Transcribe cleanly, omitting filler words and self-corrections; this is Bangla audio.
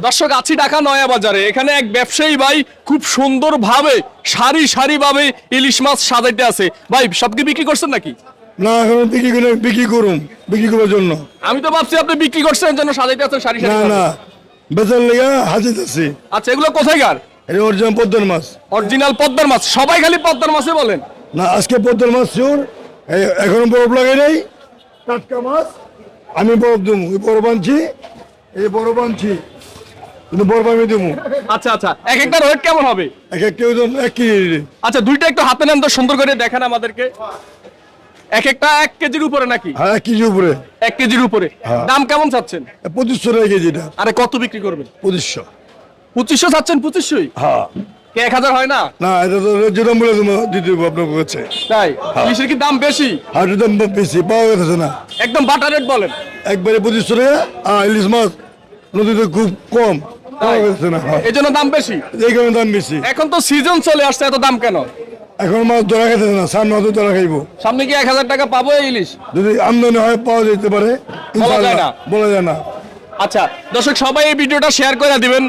দর্শক আছি ঢাকা নয়া বাজারে। এখানে এক ব্যবসায়ী ভাই খুব সুন্দরভাবে সারি সারি ভাবে ইলিশ মাছ সাজাইতে আছে। ভাই সব কি বিক্রি করছেন নাকি? না এখন বিক্রি করুম, বিক্রি করার জন্য। আমি তো ভাবছি আপনি বিক্রি করছেন জন্য সাজাইতে আছেন সারি সারি না ভাবে। না, বেচার লেগে হাজির আছি। আচ্ছা এগুলো কোথায়কার? এটা অরিজিনাল পদ্মার মাছ। অরিজিনাল পদ্মার মাছ। সবাই খালি পদ্মার মাছে বলেন। না, আজকে পদ্মার মাছ শিওর। এখনো বরফ লাগাই নাই, টাটকা মাছ। আমি বরফ দেবো, বরফ আনছি, এই বরফ আনছি, কিন্তু বরফ আমি দেবো। আচ্ছা আচ্ছা, এক একটার ওয়েট কেমন হবে? এক কেউ 1 কেজি। আচ্ছা দুইটা একটু হাতে নেন তো, সুন্দর করে দেখেন আমাদেরকে। এক একটা 1 কেজির উপরে নাকি? হ্যাঁ 1 কেজি উপরে। 1 কেজির উপরে। হ্যাঁ। দাম কেমন চাচ্ছেন? 2500 টাকা কেজিটা। আরে কত বিক্রি করবেন? 2500। 2500 চাচ্ছেন? 2500ই হ্যাঁ। কে 1000 হয় না? না, এটা তো যেটা বলে দিতে দেবো আপনার কাছে। তাই ইলিশের কি দাম বেশি? হাটের দাম বেশি, পাওয়া যাচ্ছে না। একদম বাটার রেট বলেন। একবারে 2500 টাকা। ইলিশ মাছ নদীতে খুব কম, পাওয়া যাচ্ছে না। হ্যাঁ, এই জন্য দাম বেশি। এই কারণে দাম বেশি। এখন তো সিজন চলে আসছে, এত দাম কেন? এখন মাছ ধরা খাইতে না, সামনে হয়তো ধরা খাইবো। সামনে কি 1000 টাকা পাবো এই ইলিশ? যদি আমদানি হয় পাওয়া যেতে পারে, বলা যায় না। বলা যায় না। আচ্ছা দর্শক সবাই এই ভিডিওটা শেয়ার করে দিবেন।